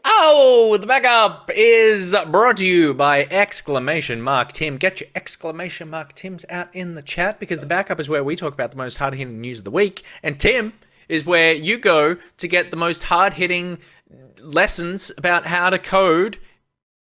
Oh, the backup is brought to you by exclamation mark Tim. Get your exclamation mark Tims out in the chat, because the backup is where we talk about the most hard-hitting news of the week, and Tim is where you go to get the most hard-hitting lessons about how to code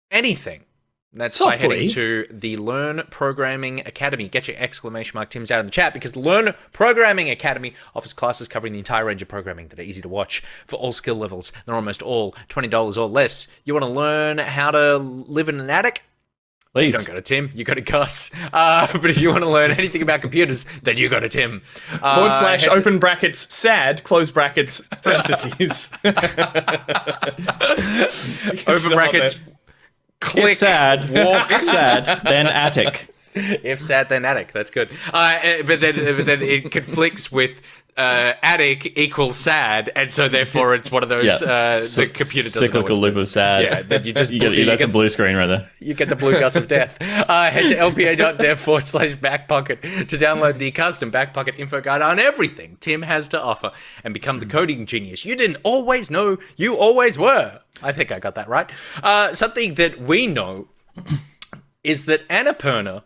anything. That's Softly. by heading to the Learn Programming Academy. Get your exclamation mark Tims out in the chat, because the Learn Programming Academy offers classes covering the entire range of programming that are easy to watch for all skill levels. They're almost all $20 or less. You want to learn how to live in an attic? Please. You don't go to Tim, you go to Gus. But if you want to learn anything about computers, then you go to Tim. / open brackets, sad, close brackets, parentheses. Open brackets, click. If sad, walk sad, then attic. If sad, then attic. That's good. But then it conflicts with attic equals sad, and so therefore it's one of those the computer doesn't cyclical loop of sad. Yeah, then you just that's a blue screen right there. You get the blue Gus of death. Head to lpa.dev/backpocket to download the custom Backpocket info guide on everything Tim has to offer and become the coding genius you didn't always know you always were. I think I got that right. Something that we know is that Annapurna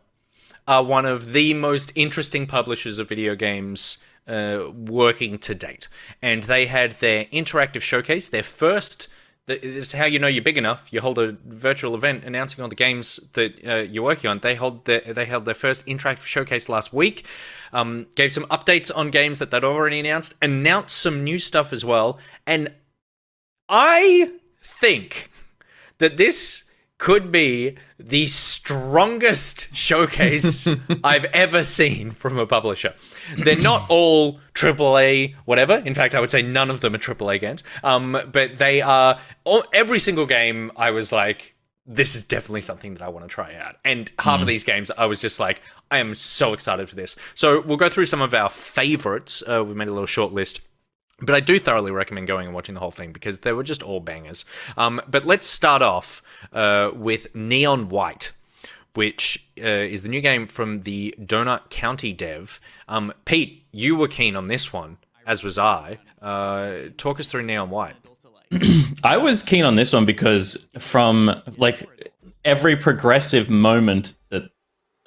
are one of the most interesting publishers of video games working to date. And they had their interactive showcase, their first. This is how you know you're big enough. You hold a virtual event announcing all the games that you're working on. They held their first interactive showcase last week. Gave some updates on games that they'd already announced some new stuff as well. And I think that this could be the strongest showcase I've ever seen from a publisher. They're not all AAA whatever. In fact, I would say none of them are AAA games. But they are... every single game, I was like, this is definitely something that I want to try out. And half of these games, I was just like, I am so excited for this. So we'll go through some of our favorites. We made a little short list. But I do thoroughly recommend going and watching the whole thing, because they were just all bangers. But let's start off with Neon White, which is the new game from the Donut County dev. Pete, you were keen on this one, as was I. Talk us through Neon White. I was keen on this one because from like every progressive moment that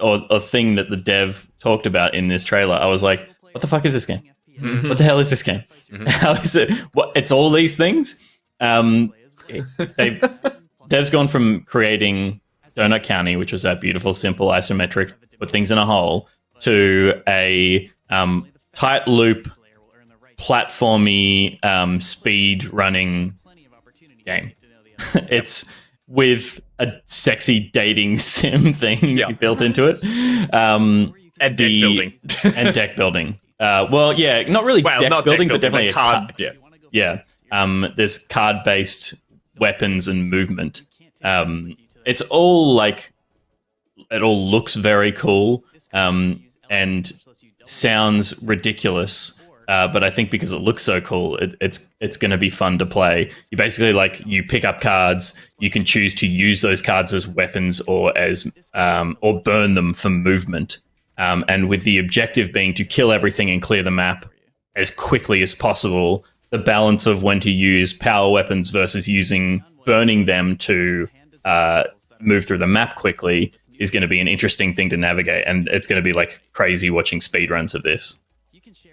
or thing that the dev talked about in this trailer, I was like, what the fuck is this game? Mm-hmm. What the hell is this game? Mm-hmm. How is it? What? It's all these things. Dev's gone from creating Donut County, which was that beautiful, simple, isometric, put things in a hole, to a tight loop, platformy, speed running game. It's with a sexy dating sim thing built into it, and deck building. And deck building. Well, yeah, not really deck building, but definitely card. Yeah. There's card-based weapons and movement. It's all like, it all looks very cool and sounds ridiculous. But I think because it looks so cool, it's going to be fun to play. You basically you pick up cards. You can choose to use those cards as weapons or as or burn them for movement. And with the objective being to kill everything and clear the map as quickly as possible, the balance of when to use power weapons versus burning them to move through the map quickly is going to be an interesting thing to navigate. And it's going to be like crazy watching speedruns of this.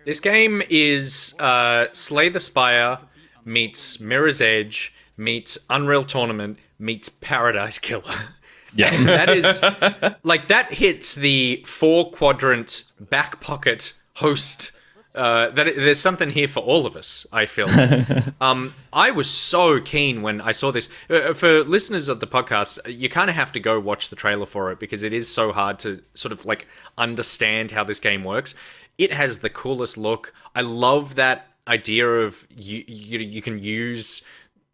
This game is Slay the Spire meets Mirror's Edge meets Unreal Tournament meets Paradise Killer. Yeah. And that is, that hits the 4-quadrant back pocket host. There's something here for all of us, I feel. I was so keen when I saw this. For listeners of the podcast, you kind of have to go watch the trailer for it, because it is so hard to sort of understand how this game works. It has the coolest look. I love that idea of you can use...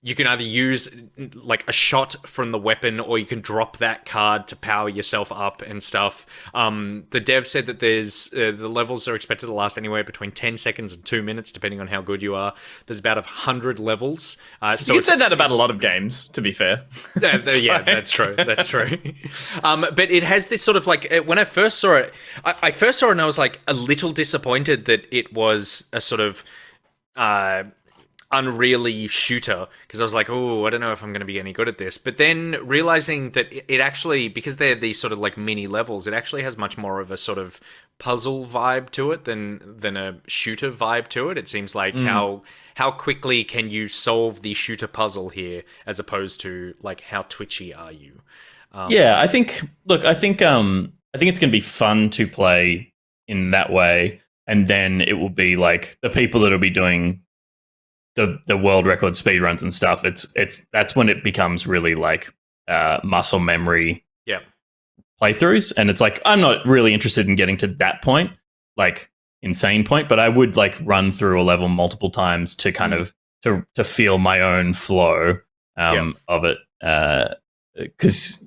You can either use a shot from the weapon, or you can drop that card to power yourself up and stuff. The dev said that there's the levels are expected to last anywhere between 10 seconds and 2 minutes, depending on how good you are. There's about 100 levels. So you could say that about a lot of games, to be fair. Yeah, that's true. That's true. But it has this sort of when I first saw it, I first saw it and I was a little disappointed that it was a sort of unreally shooter, because I was like, oh, I don't know if I'm going to be any good at this. But then realizing that it actually, because they're these sort of like mini levels, it actually has much more of a sort of puzzle vibe to it than a shooter vibe to it. It seems like how quickly can you solve the shooter puzzle here, as opposed to like how twitchy are you? Yeah, I think. Look, I think it's going to be fun to play in that way, and then it will be like the people that will be doing the world record speedruns and stuff. That's when it becomes really like muscle memory Yeah. playthroughs, and it's like I'm not really interested in getting to that point, like insane point, but I would like run through a level multiple times to kind of to feel my own flow of it, because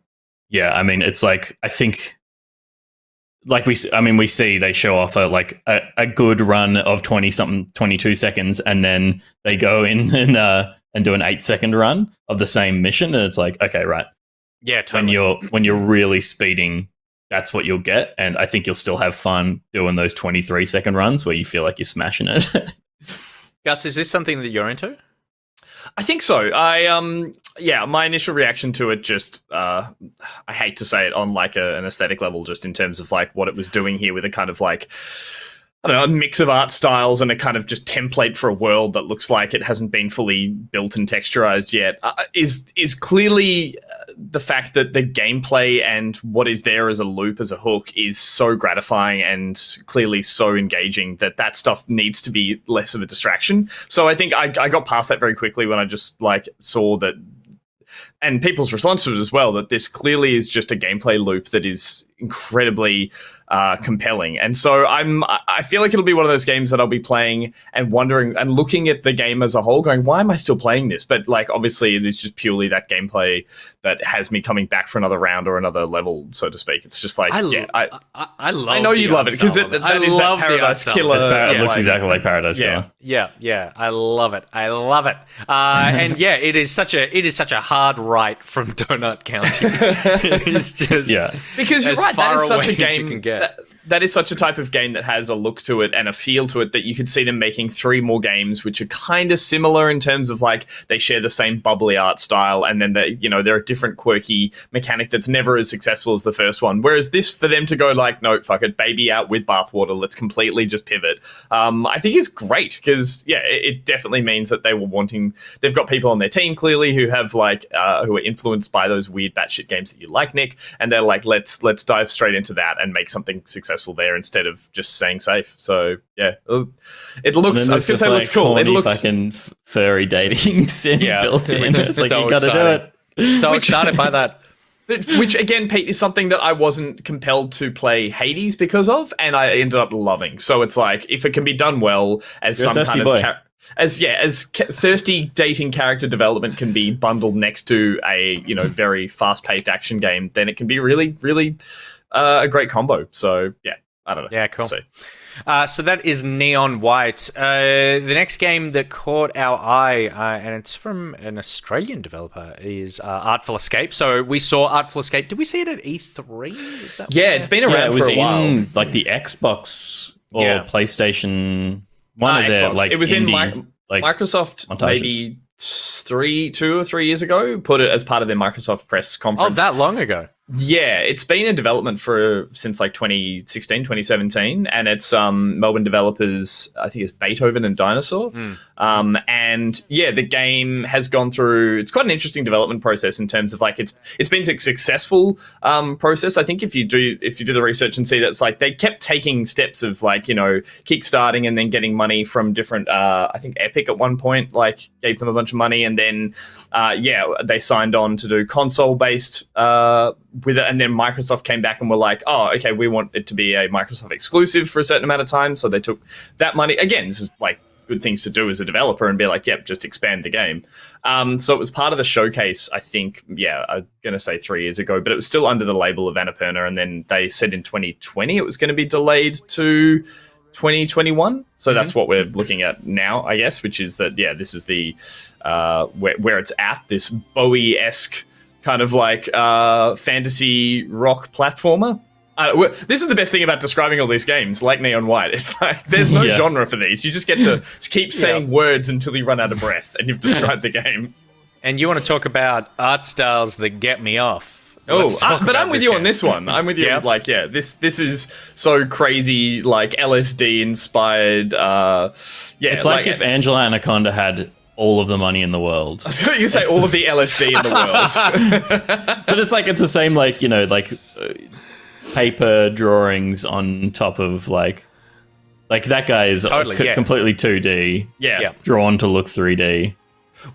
yeah, I mean it's like I think like we see they show off a good run of 22 seconds, and then they go in and do an 8-second run of the same mission, and it's like, okay, right. Yeah, totally. When you're really speeding, that's what you'll get, and I think you'll still have fun doing those 23-second runs where you feel like you're smashing it. Gus, is this something that you're into? I think so. My initial reaction to it just, I hate to say it on like an aesthetic level, just in terms of like what it was doing here with a kind of like, I don't know, a mix of art styles and a kind of just template for a world that looks like it hasn't been fully built and texturized yet, is clearly the fact that the gameplay and what is there as a loop, as a hook, is so gratifying and clearly so engaging that stuff needs to be less of a distraction. So I think I got past that very quickly when I just like saw that, and people's response to it as well, that this clearly is just a gameplay loop that is incredibly compelling. And so I feel like it'll be one of those games that I'll be playing and wondering and looking at the game as a whole going, why am I still playing this? But like, obviously it is just purely that gameplay that has me coming back for another round or another level, so to speak. It's just like, I know you love it because that is that Paradise Killer. It looks exactly like Paradise Killer. Yeah, I love it. And yeah, it is such a hard right from Donut County. It's just because you're right. That is such a game you can get. That is such a type of game that has a look to it and a feel to it that you could see them making 3 more games, which are kind of similar in terms of like they share the same bubbly art style, and then they're a different quirky mechanic that's never as successful as the first one. Whereas this, for them to go like, no, fuck it, baby out with bathwater, let's completely just pivot. I think is great because it definitely means that they've got people on their team clearly who have like who are influenced by those weird batshit games that you like, Nick, and they're like, let's dive straight into that and make something successful there instead of just staying safe. So yeah, it looks. I was gonna say, it looks cool. It looks fucking furry dating sim built in. It's like so you gotta exciting. do it. So excited by that. Which again, Pete, is something that I wasn't compelled to play Hades because of, and I ended up loving. So it's like, if it can be done well, as You're some kind of thirsty dating character development can be bundled next to a very fast-paced action game, then it can be really, really a great combo. So yeah, I don't know. Yeah, cool. So that is Neon White. The next game that caught our eye, and it's from an Australian developer, is Artful Escape. So we saw Artful Escape. Did we see it at E3? Is that it's been around for a while. In like the Xbox or PlayStation. One of their Xbox. like it was indie, in Microsoft montages. Maybe 2 or 3 years ago. Put it as part of their Microsoft press conference. Oh, that long ago. Yeah, it's been in development since like 2016, 2017, and it's Melbourne developers, I think it's Beethoven and Dinosaur. And yeah, the game has gone through, it's quite an interesting development process in terms of like it's been a successful process. I think if you do the research and see that it's like they kept taking steps of like, kickstarting and then getting money from different, I think Epic at one point like gave them a bunch of money, and then they signed on to do console based with it, and then Microsoft came back and were like, oh, okay, we want it to be a Microsoft exclusive for a certain amount of time, so they took that money. Again, this is like good things to do as a developer and be like, yep, just expand the game. So it was part of the showcase, I think, I'm going to say 3 years ago, but it was still under the label of Annapurna, and then they said in 2020 it was going to be delayed to 2021. So that's what we're looking at now, I guess, which is that, this is the where it's at, this Bowie-esque kind of like fantasy rock platformer. This is the best thing about describing all these games, like Neon White. It's like there's no genre for these. You just get to keep saying words until you run out of breath, and you've described the game. And you want to talk about art styles that get me off. But I'm with you on this one. I'm with you. This is so crazy, like LSD inspired. It's like if Angela Anaconda had all of the money in the world. So you say all of the LSD in the world. But it's the same, paper drawings on top of like that guy is completely 2D. Yeah. Drawn to look 3D.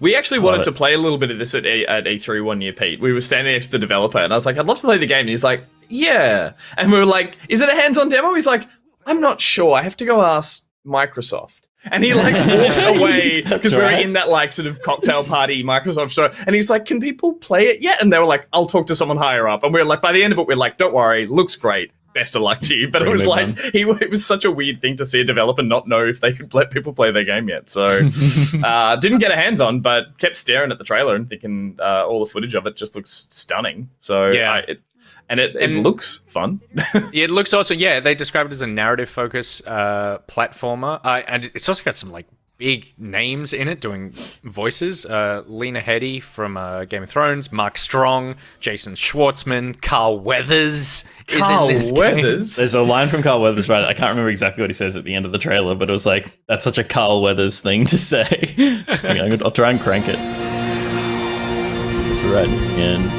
We actually wanted to play a little bit of this at E3 one year, Pete. We were standing next to the developer, and I was like, I'd love to play the game. And he's like, yeah. And we were like, is it a hands-on demo? He's like, I'm not sure. I have to go ask Microsoft. And he walked away because we were in that sort of cocktail party Microsoft show. And he's like, can people play it yet? And they were like, I'll talk to someone higher up. And we were like, by the end of it, we're like, don't worry, looks great. Best of luck to you. But it was it was such a weird thing to see a developer not know if they could let people play their game yet. So didn't get a hands on, but kept staring at the trailer and thinking all the footage of it just looks stunning. So it looks fun. It looks also, they describe it as a narrative focus platformer. And it's also got some big names in it doing voices. Lena Headey from Game of Thrones, Mark Strong, Jason Schwartzman, Carl Weathers is in this game. There's a line from Carl Weathers, right? I can't remember exactly what he says at the end of the trailer, but it was like, that's such a Carl Weathers thing to say. I'll try and crank it. That's right. And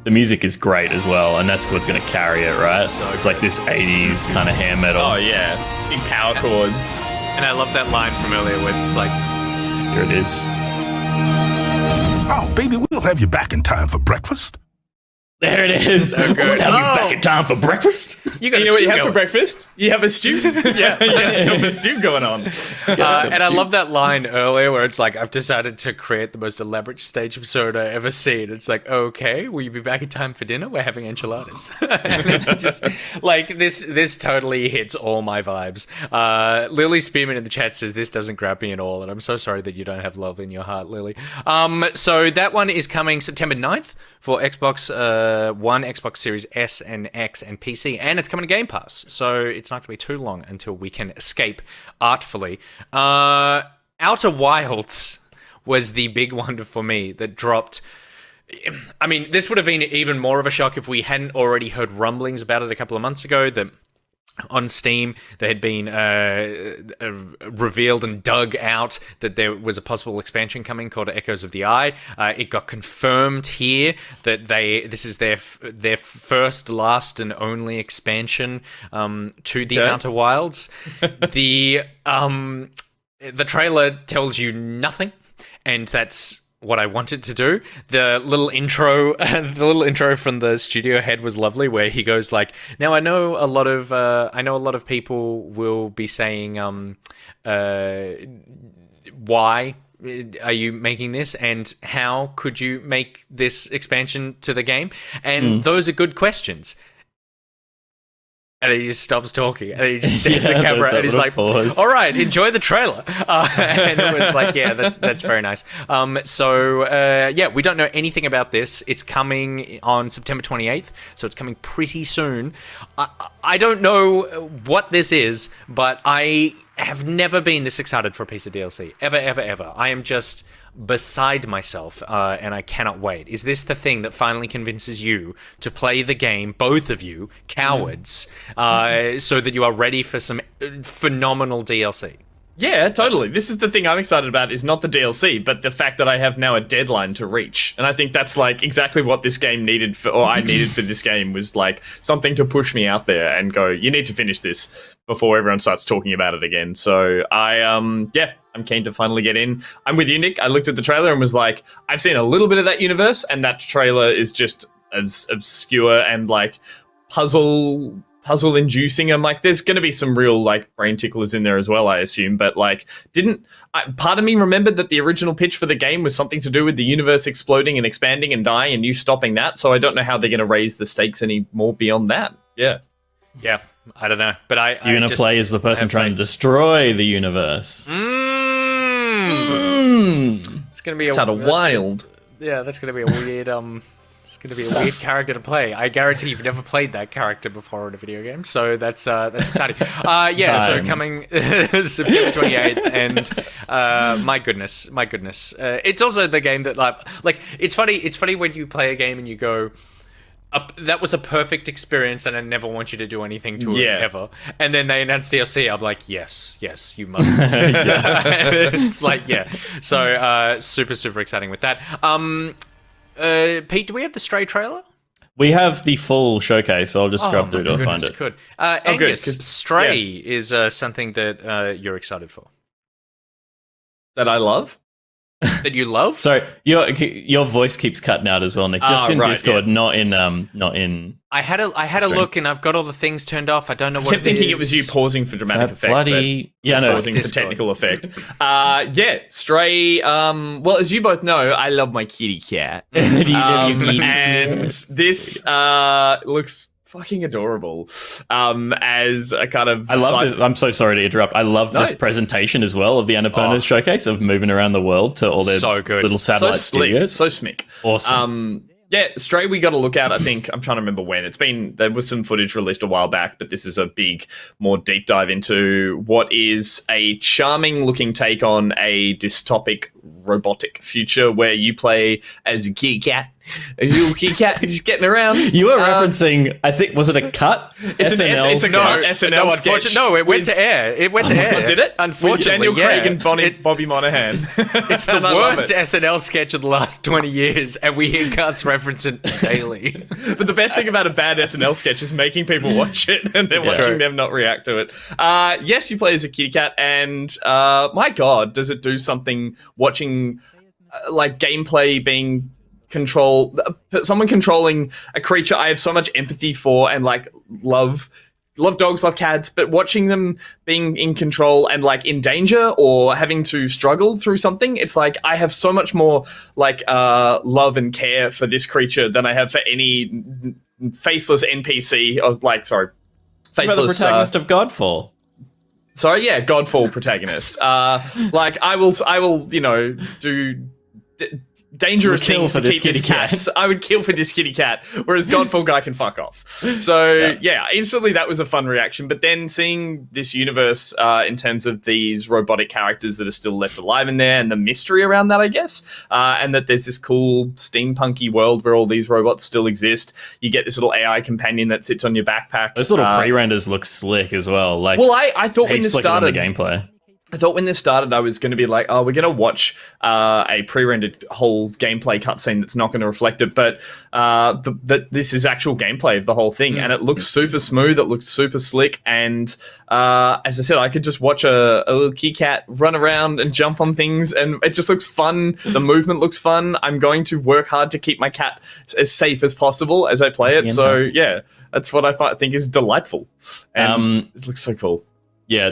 the music is great as well, and that's what's going to carry it, right? It's like this 80s kind of hair metal. Oh, yeah. Big power chords. And I love that line from earlier where it's like... Here it is. Oh, baby, we'll have you back in time for breakfast. There it is. So good. We'll have you back in time for breakfast. You know what you have for breakfast? You have a stew. You got a stew going on. And I love that line earlier where it's like, I've decided to create the most elaborate stage episode I've ever seen. It's like, okay, will you be back in time for dinner? We're having enchiladas. And it's just like, this totally hits all my vibes. Lily Spearman in the chat says, this doesn't grab me at all. And I'm so sorry that you don't have love in your heart, Lily. So that one is coming September 9th for Xbox One, Xbox Series S and X and PC, and it's coming to Game Pass, so it's not going to be too long until we can escape artfully. Outer Wilds was the big one for me that dropped. I mean, this would have been even more of a shock if we hadn't already heard rumblings about it a couple of months ago, that on Steam, there had been revealed and dug out that there was a possible expansion coming called Echoes of the Eye. It got confirmed here that this is their first, last, and only expansion to the Outer Wilds. The trailer tells you nothing, and that's what I wanted to do. The little intro from the studio head was lovely, where he goes like, "Now I know a lot of people will be saying, why are you making this, and how could you make this expansion to the game? And those are good questions." And then he just stops talking, and he just stares at the camera, and he's like, pause. "All right, enjoy the trailer." And it was like, yeah, that's very nice. We don't know anything about this. It's coming on September 28th, so it's coming pretty soon. I don't know what this is, but I have never been this excited for a piece of DLC. Ever, ever, ever. I am just beside myself, and I cannot wait. Is this the thing that finally convinces you to play the game, both of you, cowards, so that you are ready for some phenomenal DLC? Yeah, totally. This is the thing I'm excited about, is not the DLC, but the fact that I have now a deadline to reach. And I think that's like exactly what this game needed I needed for this game, was like something to push me out there and go, you need to finish this before everyone starts talking about it again. So I'm keen to finally get in. I'm with you, Nick. I looked at the trailer and was like, I've seen a little bit of that universe, and that trailer is just as obscure and like puzzle-inducing. I'm like, there's going to be some real like brain ticklers in there as well, I assume. But like, part of me remembered that the original pitch for the game was something to do with the universe exploding and expanding and dying, and you stopping that. So I don't know how they're going to raise the stakes any more beyond that. Yeah. I don't know, but you're going to play as the person trying to destroy the universe. It's going to be Outer Wild. That's going to be a weird It's going to be a weird character to play. I guarantee you've never played that character before in a video game, so that's exciting. So coming September 28th, and my goodness, it's also the game that like it's funny when you play a game and you go, that was a perfect experience, and I never want you to do anything to it ever. And then they announce DLC. I'm like, yes, you must. It's like, so super exciting with that. Pete, do we have the Stray trailer? We have the full showcase, so I'll just scrub through to find it. Good. Angus, Stray is something that you're excited for. That I love? That you love? Sorry, your voice keeps cutting out as well, Nick. Just in Discord, not in. I had a look, and I've got all the things turned off. I don't know what. I kept thinking it was you pausing for dramatic effect. Pausing for technical effect. Stray. Well, as you both know, I love my kitty cat, and this looks fucking adorable. As a kind of, I love this. I'm so sorry to interrupt. I love this presentation as well of the Annapurna Showcase of moving around the world to all their little satellite studios. So smick. Awesome. Stray we got to look at. I think I'm trying to remember when. There was some footage released a while back, but this is a big, more deep dive into what is a charming looking take on a dystopic robotic future where you play as a kitty cat. A little kitty cat just getting around. You were referencing, I think, was it a cut? It's an SNL sketch. No, it went to air. Did it? Unfortunately, Daniel Craig and Bobby Monahan. It's the worst SNL sketch of the last 20 years, and we hear Gus reference it daily. But the best thing about a bad SNL sketch is making people watch it and then watching them not react to it. Yes, you play as a kitty cat, and my God, does it do something watching like gameplay being someone controlling a creature I have so much empathy for and like love dogs, love cats, but watching them being in control and like in danger or having to struggle through something, it's like I have so much more like love and care for this creature than I have for any faceless NPC or faceless the protagonist of Godfall. Sorry, yeah, Godfall protagonist. Like I will, do dangerous things to keep this cat. I would kill for this kitty cat, whereas Godfall guy can fuck off. So instantly that was a fun reaction. But then seeing this universe in terms of these robotic characters that are still left alive in there, and the mystery around that, I guess, and that there's this cool steampunky world where all these robots still exist. You get this little AI companion that sits on your backpack. Those little pre-renders look slick as well. Like, well, I thought when this started, the gameplay. I thought when this started, I was going to be like, oh, we're going to watch a pre-rendered whole gamelay cutscene that's not going to reflect it, but this is actual gameplay of the whole thing, and it looks super smooth, it looks super slick, and as I said, I could just watch a little kitty cat run around and jump on things, and it just looks fun. The movement looks fun. I'm going to work hard to keep my cat as safe as possible as I play it, so that's what I think is delightful, and it looks so cool. Yeah,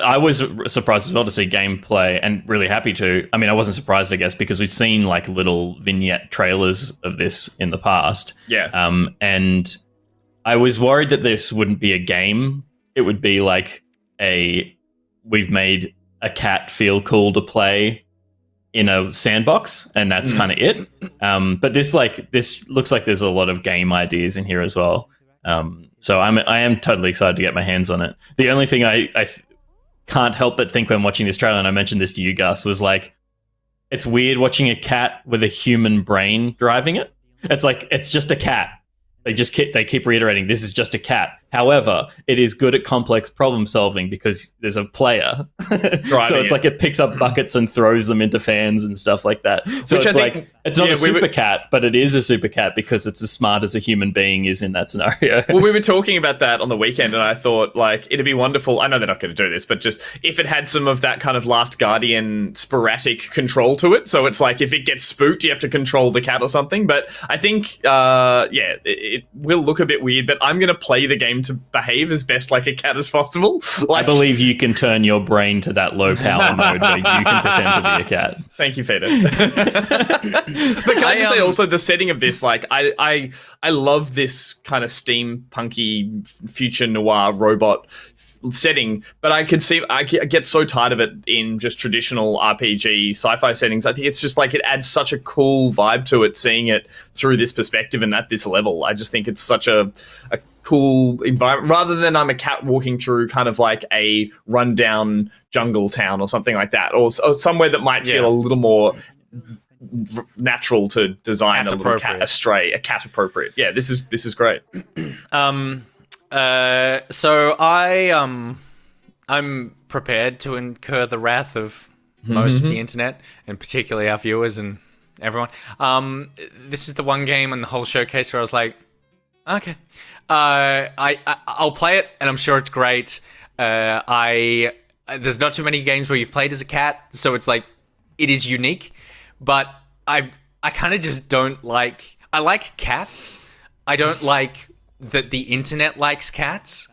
I was surprised as well to see gameplay, and really happy to. I mean, I wasn't surprised, I guess, because we've seen like little vignette trailers of this in the past. Yeah. And I was worried that this wouldn't be a game. It would be like we've made a cat feel cool to play in a sandbox, and that's kind of it. But this looks like there's a lot of game ideas in here as well. So I am totally excited to get my hands on it. The only thing I can't help but think when watching this trailer, and I mentioned this to you, Gus, was like, it's weird watching a cat with a human brain driving it. It's like, it's just a cat. They keep reiterating, this is just a cat. However, it is good at complex problem solving because there's a player. So it's like it picks up buckets and throws them into fans and stuff like that. So it's like, it's not a super cat, but it is a super cat because it's as smart as a human being is in that scenario. Well, we were talking about that on the weekend, and I thought, like, it'd be wonderful. I know they're not going to do this, but just if it had some of that kind of Last Guardian sporadic control to it. So it's like if it gets spooked, you have to control the cat or something. But I think, it will look a bit weird, but I'm going to play the game to behave as best like a cat as possible. I believe you can turn your brain to that low power mode where you can pretend to be a cat. Thank you, Peter. But can I just say also the setting of this, like I love this kind of steampunky future noir robot setting, but I get so tired of it in just traditional RPG sci-fi settings. I think it's just like it adds such a cool vibe to it, seeing it through this perspective and at this level. I just think it's such a cool environment, rather than I'm a cat walking through kind of like a rundown jungle town or something like that, or somewhere that might feel a little more natural to design, a little cat appropriate. Yeah, this is great. So I'm prepared to incur the wrath of most of the internet, and particularly our viewers and everyone. This is the one game in the whole showcase where I was like, okay, I'll play it, and I'm sure it's great. There's not too many games where you've played as a cat, so it's like it is unique. But I kind of just don't like. I like cats. I don't like that the internet likes cats.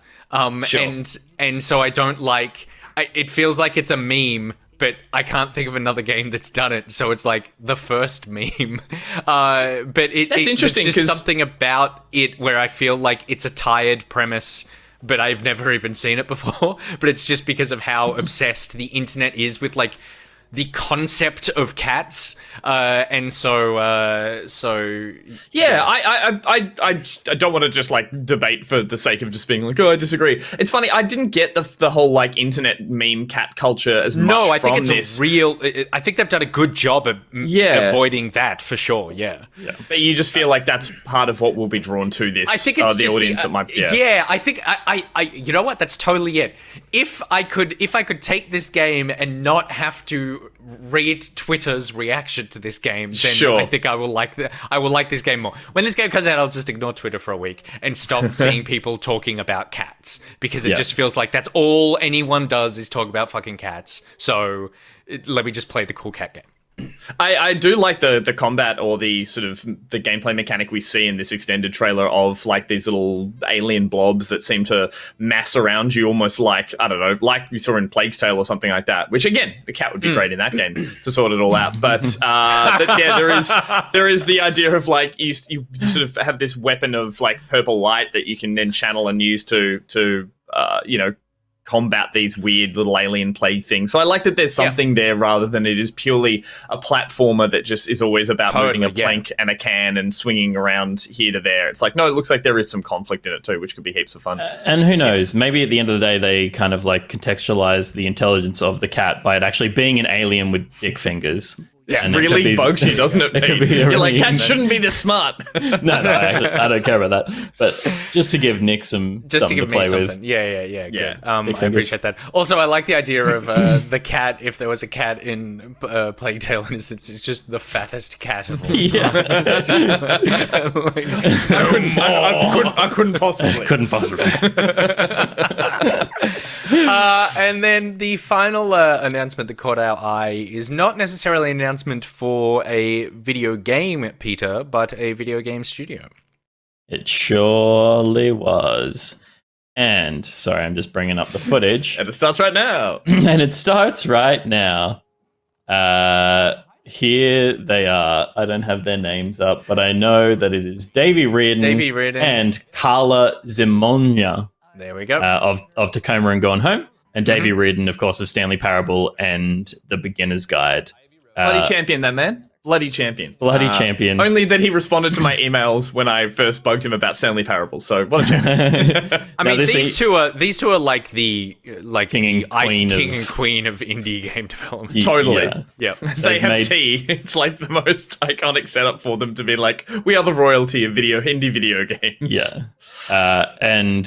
Sure. And so I don't like. It feels like it's a meme, but I can't think of another game that's done it. So it's like the first meme. But That's interesting, there's just something about it where I feel like it's a tired premise, but I've never even seen it before. But it's just because of how obsessed the internet is with like the concept of cats, and so yeah. I don't want to just like debate for the sake of just being like, oh, I disagree. It's funny, I didn't get the whole like internet meme cat culture as much. No, I think from it's this. a real. I think they've done a good job of avoiding that for sure. Yeah, but you just feel like that's part of what will be drawn to this. I think it's the just audience that might. Yeah, I think I you know what? That's totally it. If I could take this game and not have to read Twitter's reaction to this game, then I think I will like this game more. When this game comes out, I'll just ignore Twitter for a week and stop seeing people talking about cats, because it just feels like that's all anyone does is talk about fucking cats. So let me just play the cool cat game. I do like the combat, or the sort of the gameplay mechanic we see in this extended trailer of like these little alien blobs that seem to mass around you, almost like, I don't know, like we saw in Plague's Tale or something like that, which again, the cat would be great in that game to sort it all out. But yeah, there is the idea of like you sort of have this weapon of like purple light that you can then channel and use to combat these weird little alien plague things. So I like that there's something there, rather than it is purely a platformer that just is always about moving a plank and a can and swinging around here to there. It's like, no, it looks like there is some conflict in it too, which could be heaps of fun. And who knows, maybe at the end of the day they kind of like contextualize the intelligence of the cat by it actually being an alien with dick fingers. It really bugs you, doesn't it? You're like, cats shouldn't be this smart. No, I don't care about that. But just to give Nick something to play with. Yeah. Good. I appreciate that. Also, I like the idea of the cat. If there was a cat in Plague Tale, in a sense, it's just the fattest cat of all. I couldn't possibly. And then the final announcement that caught our eye is not necessarily an announcement for a video game, Peter, but a video game studio. It surely was. And, sorry, I'm just bringing up the footage. And it starts right now. Here they are. I don't have their names up, but I know that it is Davey Reardon and Carla Zimonia. There we go. Of Tacoma and Gone Home. And Davey Reardon, of course, of Stanley Parable and The Beginner's Guide. Bloody champion, that man. Bloody champion. Champion. Only that he responded to my emails when I first bugged him about Stanley Parable. So what a champion. I mean, these two are like the king and queen of indie game development. Totally. Yeah. They have tea. It's like the most iconic setup for them to be like, we are the royalty of indie video games. Yeah. And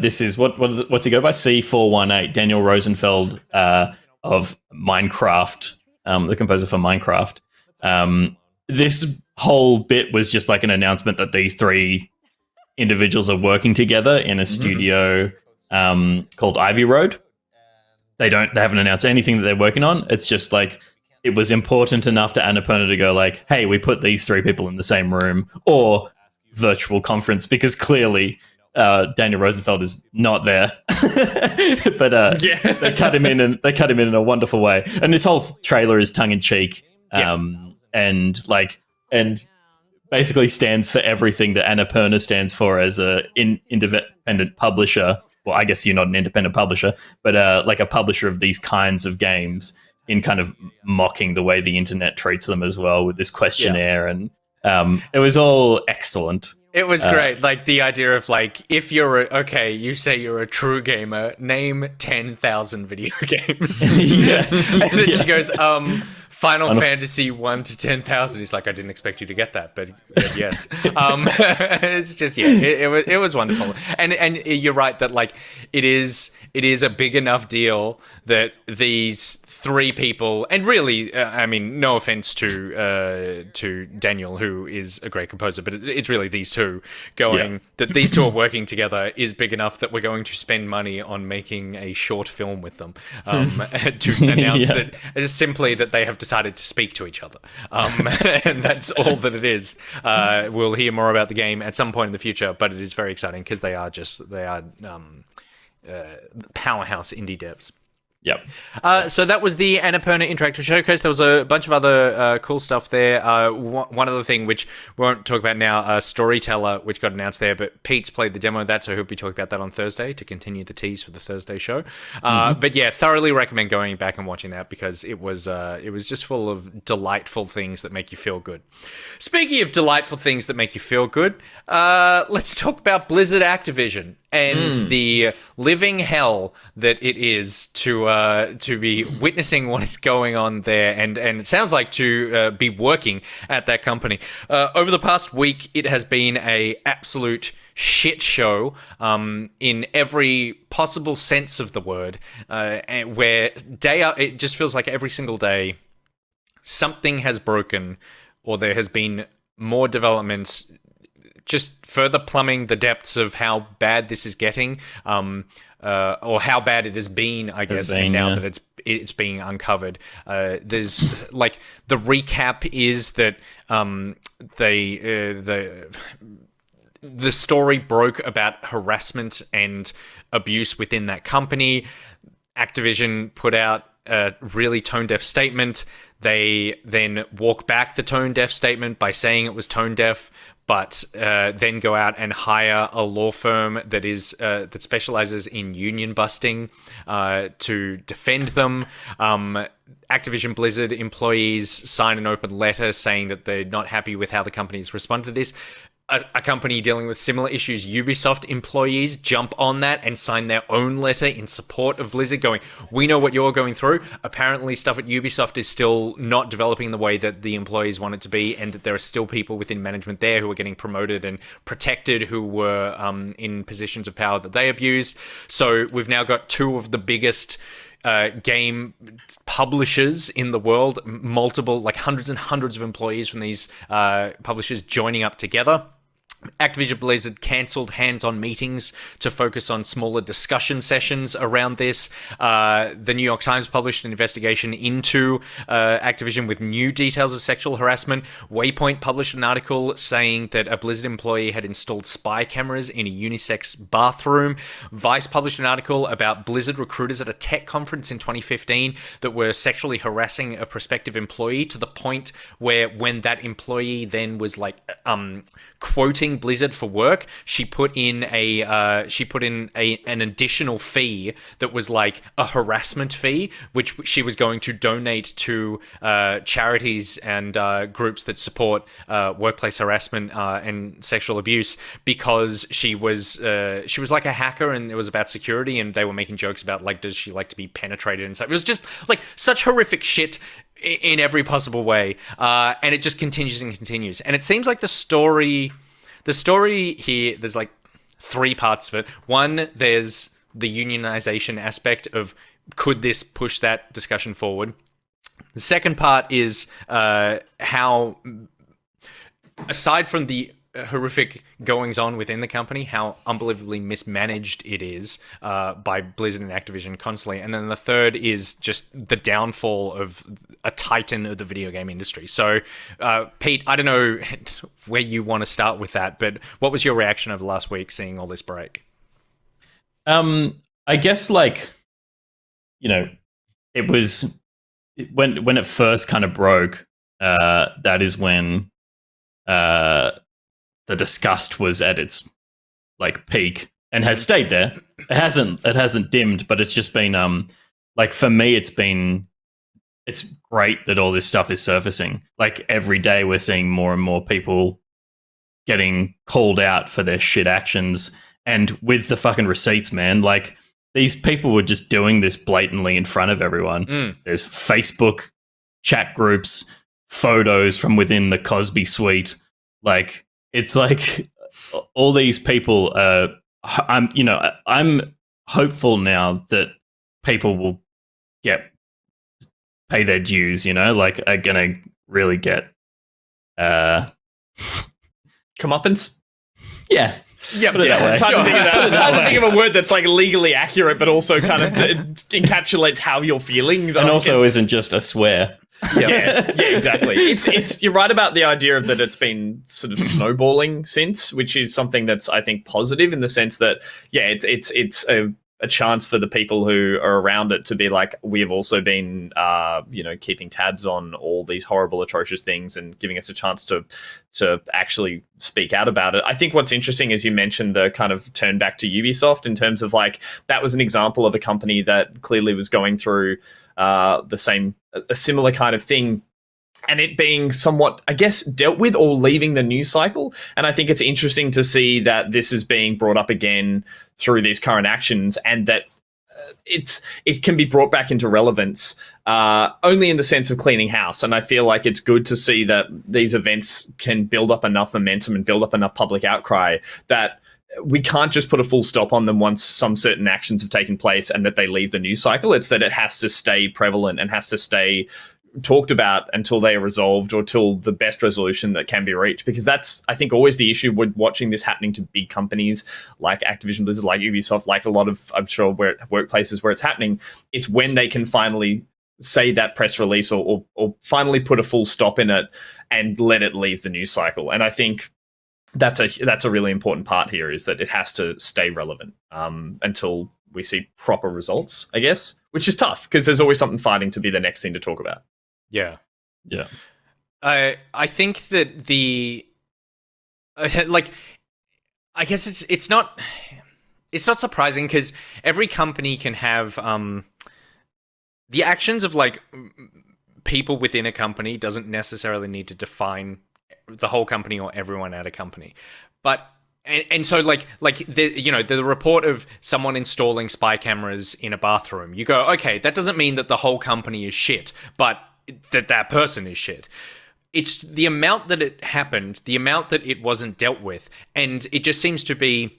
this is what's he go by? C418, Daniel Rosenfeld of Minecraft, the composer for Minecraft. This whole bit was just like an announcement that these three individuals are working together in a studio called Ivy Road. They haven't announced anything that they're working on. It's just like it was important enough to Annapurna to go like, hey, we put these three people in the same room or virtual conference, because clearly Daniel Rosenfeld is not there. But they cut him in a wonderful way. And this whole trailer is tongue in cheek. And basically stands for everything that Annapurna stands for as a independent publisher, well, I guess you're not an independent publisher, but like a publisher of these kinds of games, in kind of mocking the way the internet treats them as well with this questionnaire. And it was all excellent. It was great. Like the idea of like, if you're you say you're a true gamer, name 10,000 video games. Yeah. And then she goes, Final Fantasy 1 to 10,000. He's like, I didn't expect you to get that, but yes. It's just, it was wonderful. And you're right that like it is a big enough deal that these three people, and really, I mean, no offense to Daniel, who is a great composer, but it's really these two that these two are working together is big enough that we're going to spend money on making a short film with them to announce that simply that they have decided to speak to each other. And that's all that it is. We'll hear more about the game at some point in the future, but it is very exciting because they are powerhouse indie devs. Yep. So that was the Annapurna Interactive Showcase. There was a bunch of other cool stuff there. One other thing, which we won't talk about now, Storyteller, which got announced there, but Pete's played the demo of that, so he'll be talking about that on Thursday to continue the tease for the Thursday show. But yeah, thoroughly recommend going back and watching that because it was just full of delightful things that make you feel good. Speaking of delightful things that make you feel good, let's talk about Blizzard Activision and the living hell that it is to be witnessing what is going on there, and it sounds like to be working at that company. Over the past week, it has been a absolute shit show in every possible sense of the word, where it just feels like every single day something has broken, or there has been more developments just further plumbing the depths of how bad this is getting, or how bad it has been, I guess, and now that it's being uncovered. There's like the recap is that the story broke about harassment and abuse within that company. Activision put out a really tone-deaf statement. They then walk back the tone-deaf statement by saying it was tone-deaf, but then go out and hire a law firm that specializes in union busting to defend them. Activision Blizzard employees sign an open letter saying that they're not happy with how the company's responded to this. A company dealing with similar issues, Ubisoft employees, jump on that and sign their own letter in support of Blizzard, going, we know what you're going through. Apparently stuff at Ubisoft is still not developing the way that the employees want it to be, and that there are still people within management there who are getting promoted and protected who were in positions of power that they abused. So we've now got two of the biggest game publishers in the world, multiple, like hundreds and hundreds of employees from these publishers joining up together. Activision Blizzard cancelled hands-on meetings to focus on smaller discussion sessions around this. The New York Times published an investigation into Activision with new details of sexual harassment. Waypoint published an article saying that a Blizzard employee had installed spy cameras in a unisex bathroom. Vice published an article about Blizzard recruiters at a tech conference in 2015 that were sexually harassing a prospective employee, to the point where when that employee then was like quoting Blizzard for work, she put in an additional fee that was like a harassment fee, which she was going to donate to charities and groups that support workplace harassment and sexual abuse, because she was like a hacker, and it was about security, and they were making jokes about like, does she like to be penetrated and stuff. It was just like such horrific shit in every possible way, and it just continues and continues. And it seems like the story here, there's like three parts of it. One, there's the unionization aspect of, could this push that discussion forward? The second part is how, aside from the horrific goings on within the company, how unbelievably mismanaged it is by Blizzard and Activision constantly. And then the third is just the downfall of a titan of the video game industry. So, Pete, I don't know where you want to start with that, but what was your reaction over the last week seeing all this break? I guess, like, you know, it was when it first kind of broke, that is when the disgust was at its like peak, and has stayed there. It hasn't dimmed, but it's just been like for me, it's great that all this stuff is surfacing. Like every day, we're seeing more and more people getting called out for their shit actions, and with the fucking receipts, man. Like these people were just doing this blatantly in front of everyone. There's Facebook chat groups, photos from within the Cosby suite. Like it's like all these people. I'm hopeful now that people will pay their dues. Like are gonna really get comeuppance. Yeah. Yeah, I'm trying to think of a word that's like legally accurate, but also kind of encapsulates how you're feeling, and also isn't just a swear. Yeah, exactly. It's you're right about the idea of that it's been sort of snowballing since, which is something that's I think positive in the sense that it's a chance for the people who are around it to be like, we have also been keeping tabs on all these horrible, atrocious things and giving us a chance to actually speak out about it. I think what's interesting is you mentioned the kind of turn back to Ubisoft in terms of like that was an example of a company that clearly was going through a similar kind of thing, and it being somewhat, I guess, dealt with or leaving the news cycle. And I think it's interesting to see that this is being brought up again through these current actions, and that it can be brought back into relevance only in the sense of cleaning house. And I feel like it's good to see that these events can build up enough momentum and build up enough public outcry that we can't just put a full stop on them once some certain actions have taken place and that they leave the news cycle. It's that it has to stay prevalent and has to stay talked about until they are resolved or till the best resolution that can be reached, because that's, I think, always the issue with watching this happening to big companies like Activision Blizzard, like Ubisoft, like a lot of, I'm sure, workplaces where it's happening. It's when they can finally say that press release or finally put a full stop in it and let it leave the news cycle. And I think that's a really important part here, is that it has to stay relevant until we see proper results, I guess, which is tough because there's always something fighting to be the next thing to talk about. Yeah. I think that I guess it's not surprising because every company can have the actions of like people within a company doesn't necessarily need to define the whole company or everyone at a company, but. And so, the report of someone installing spy cameras in a bathroom, you go, okay, that doesn't mean that the whole company is shit, but that person is shit. It's the amount that it happened, the amount that it wasn't dealt with, and it just seems to be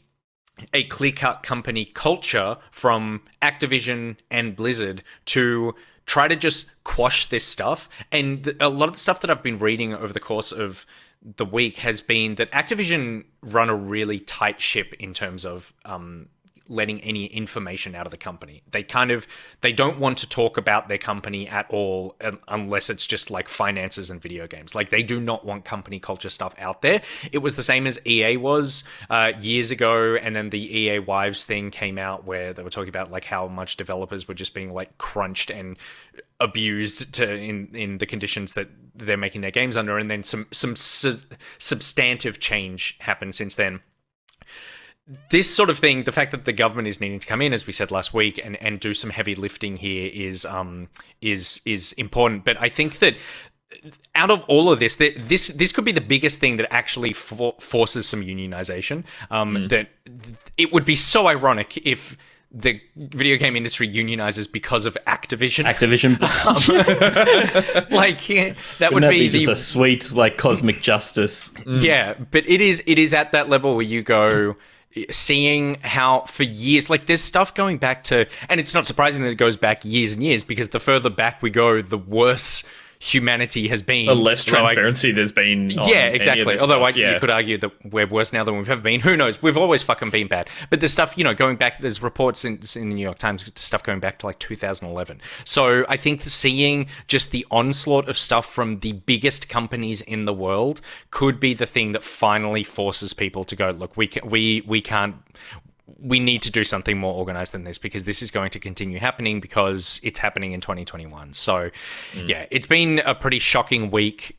a clear-cut company culture from Activision and Blizzard to try to just quash this stuff. And a lot of the stuff that I've been reading over the course of the week has been that Activision run a really tight ship in terms of letting any information out of the company. They don't want to talk about their company at all unless it's just like finances and video games. Like they do not want company culture stuff out there. It was the same as EA was years ago, and then the EA Wives thing came out where they were talking about like how much developers were just being like crunched and abused in the conditions that they're making their games under, and then some substantive change happened since then. This sort of thing, the fact that the government is needing to come in, as we said last week, and do some heavy lifting here is important. But I think that out of all of this, this could be the biggest thing that actually forces some unionization. That it would be so ironic if the video game industry unionizes because of Activision. That would be just a sweet like cosmic justice. Yeah, but it is at that level where you go, seeing how for years, like there's stuff going back to, and it's not surprising that it goes back years and years, because the further back we go, the worse humanity has been. The less transparency there's been. Yeah, exactly. Although you could argue that we're worse now than we've ever been. Who knows? We've always fucking been bad. But there's stuff, going back, there's reports in the New York Times, stuff going back to like 2011. So I think seeing just the onslaught of stuff from the biggest companies in the world could be the thing that finally forces people to go, look, we can't. We need to do something more organized than this, because this is going to continue happening because it's happening in 2021. So, yeah, it's been a pretty shocking week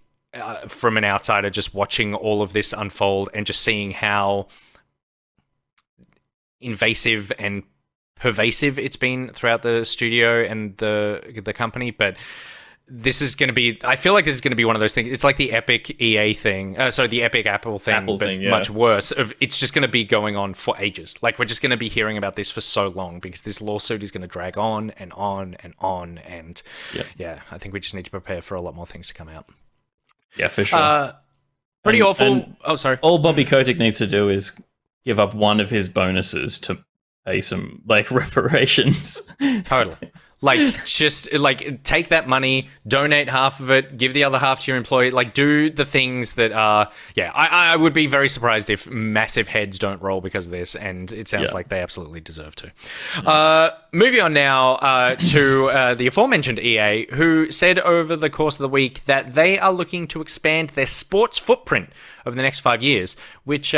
from an outsider, just watching all of this unfold and just seeing how invasive and pervasive it's been throughout the studio and the company, but this is going to be, I feel like this is going to be one of those things. It's like the Epic EA thing, the Epic Apple thing, much worse. It's just going to be going on for ages. Like, we're just going to be hearing about this for so long because this lawsuit is going to drag on and on and on. And yeah, I think we just need to prepare for a lot more things to come out. Yeah, for sure. Pretty awful. Sorry. All Bobby Kotick needs to do is give up one of his bonuses to pay some reparations. Totally. Just take that money, donate half of it, give the other half to your employee. Do the things that are. Yeah, I would be very surprised if massive heads don't roll because of this, and it sounds like they absolutely deserve to. Moving on now to the aforementioned EA, who said over the course of the week that they are looking to expand their sports footprint over the next 5 years, which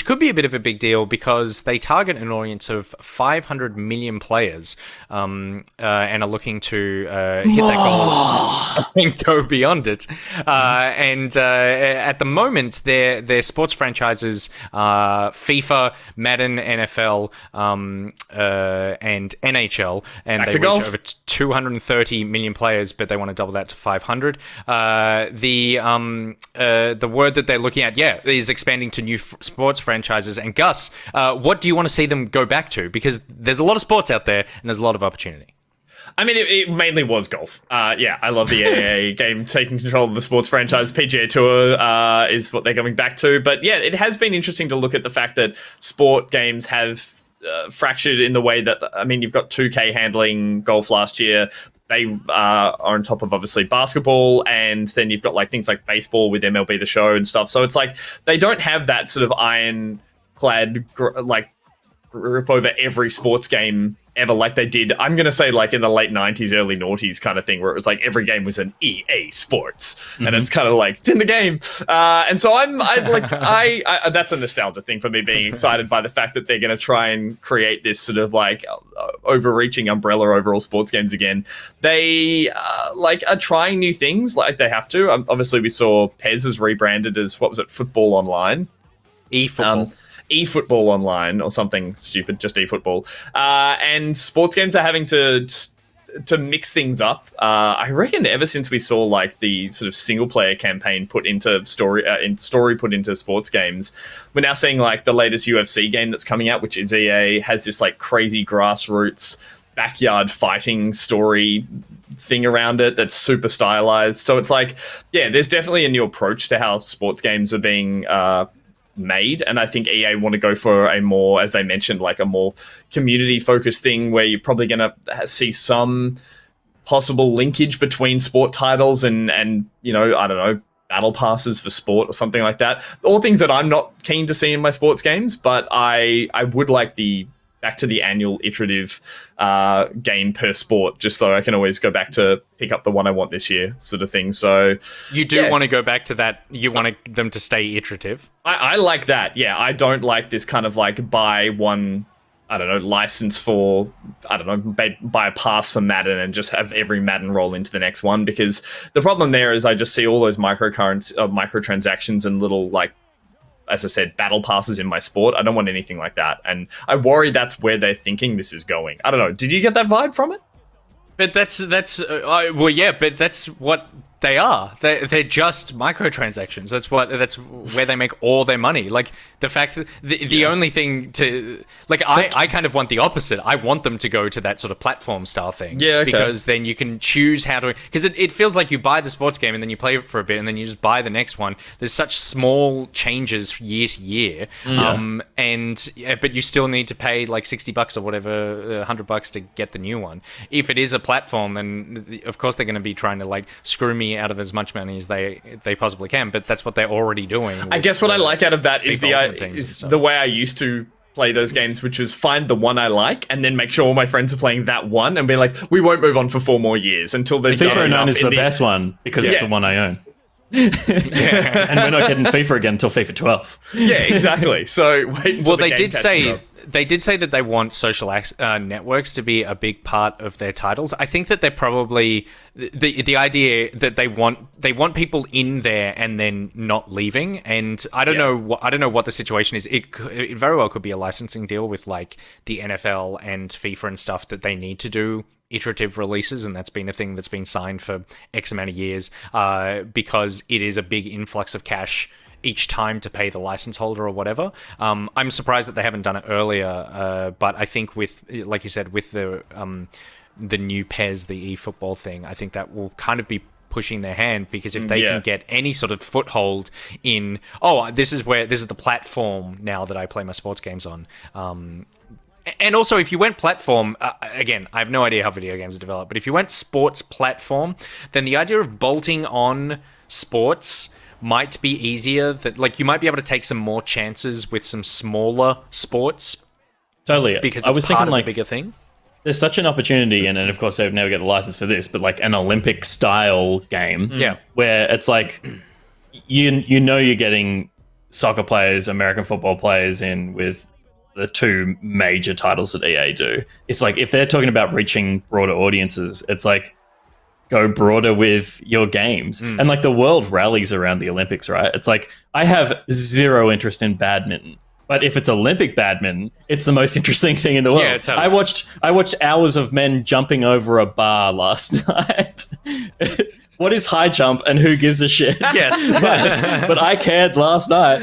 could be a bit of a big deal because they target an audience of 500 million players, and are looking to hit that goal and go beyond it. At the moment, their sports franchises are FIFA, Madden, NFL, and NHL, and they reach over 230 million players, but they want to double that to 500. The word that they're looking at, is expanding to new sports franchises. And Gus, what do you want to see them go back to? Because there's a lot of sports out there, and there's a lot of opportunity. I mean, it mainly was golf. I love the AAA game taking control of the sports franchise. PGA Tour is what they're going back to. But yeah, it has been interesting to look at the fact that sport games have fractured in the way that, I mean, you've got 2K handling golf last year. They are on top of, obviously, basketball, and then you've got things like baseball with MLB The Show and stuff. So it's they don't have that sort of ironclad grip over every sports game ever like they did. I'm going to say in the late 90s, early noughties kind of thing, where it was every game was an EA Sports. Mm-hmm. And it's kind of it's in the game. And so I that's a nostalgia thing for me, being excited by the fact that they're going to try and create this sort of overreaching umbrella over all sports games again. They are trying new things they have to. Obviously, we saw PES is rebranded as, what was it, Football Online? eFootball. eFootball Online or something stupid, just eFootball. And sports games are having to mix things up. I reckon ever since we saw the sort of single player campaign put into story put into sports games, we're now seeing the latest UFC game that's coming out, which is EA, has this crazy grassroots backyard fighting story thing around it that's super stylized. So it's there's definitely a new approach to how sports games are being made, and I think EA want to go for a more, as they mentioned, a more community focused thing where you're probably going to see some possible linkage between sport titles and I don't know, battle passes for sport or something like that. All things that I'm not keen to see in my sports games, but I would like back to the annual iterative game per sport, just so I can always go back to pick up the one I want this year, sort of thing. So you do want to go back to that. You want them to stay iterative. I like that. Yeah, I don't like this kind of buy one, I don't know, license for, I don't know, buy a pass for Madden and just have every Madden roll into the next one, because the problem there is I just see all those microtransactions and little as I said, battle passes in my sport. I don't want anything like that. And I worry that's where they're thinking this is going. I don't know. Did you get that vibe from it? But that's but that's what they are. They're just microtransactions. That's where they make all their money. The fact that the only thing to I kind of want the opposite. I want them to go to that sort of platform style thing. Yeah, okay. Because then you can choose how to, because it feels like you buy the sports game and then you play it for a bit and then you just buy the next one. There's such small changes year to year. But you still need to pay $60 or whatever, $100 to get the new one. If it is a platform, then of course they're going to be trying to screw me out of as much money as they possibly can, but that's what they're already doing. I guess what I like out of that is the way I used to play those games, which was find the one I like and then make sure all my friends are playing that one and be we won't move on for 4 more years until they've done enough. FIFA 09 is the best one because it's the one I own. And we're not getting FIFA again until FIFA 12. Yeah, exactly. So wait until Well, the game catches up. they did say that they want social networks to be a big part of their titles. I think that they're probably the idea that they want people in there and then not leaving. And I don't know what the situation is. It very well could be a licensing deal with like the NFL and FIFA and stuff that they need to do iterative releases, and that's been a thing that's been signed for X amount of years because it is a big influx of cash each time to pay the license holder or whatever. I'm surprised that they haven't done it earlier, but I think with, like you said, with the new PES, the eFootball thing, I think that will kind of be pushing their hand, because if they can get any sort of foothold in, this is the platform now that I play my sports games on. And also, if you went platform, again, I have no idea how video games are developed, but if you went sports platform, then the idea of bolting on sports might be easier. That, like, you might be able to take some more chances with some smaller sports. Totally. Because I was it's thinking, part of like, the bigger thing. There's such an opportunity, and of course they've never get the license for this, but like an Olympic style game, where it's like you know you're getting soccer players, American football players in with the two major titles that EA do. It's like, if they're talking about reaching broader audiences, it's like, go broader with your games. And like, the world rallies around the Olympics, right? It's like, I have zero interest in badminton, but if it's Olympic badminton, it's the most interesting thing in the world. Yeah, totally. I watched hours of men jumping over a bar last night. What is high jump and who gives a shit? Yes. but I cared last night.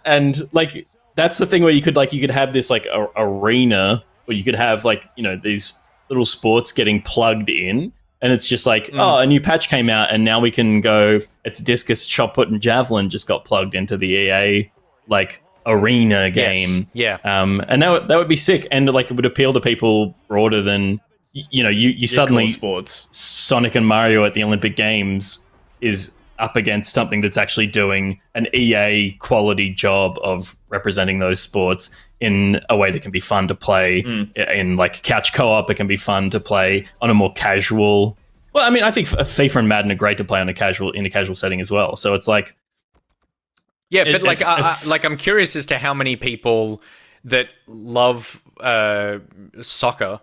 And like, that's the thing where you could have this like arena where you could have like, you know, these little sports getting plugged in, and it's just like, a new patch came out and now we can go, it's discus, shot put, and javelin just got plugged into the EA like arena game. Yes. Yeah. And that would be sick, and like it would appeal to people broader than, you know, you suddenly sports. Sonic and Mario at the Olympic Games is up against something that's actually doing an EA quality job of representing those sports in a way that can be fun to play in like couch co-op. It can be fun to play on a more casual. Well, I mean, I think FIFA and Madden are great to play in a casual setting as well. So it's like, yeah, but like I'm curious as to how many people that love soccer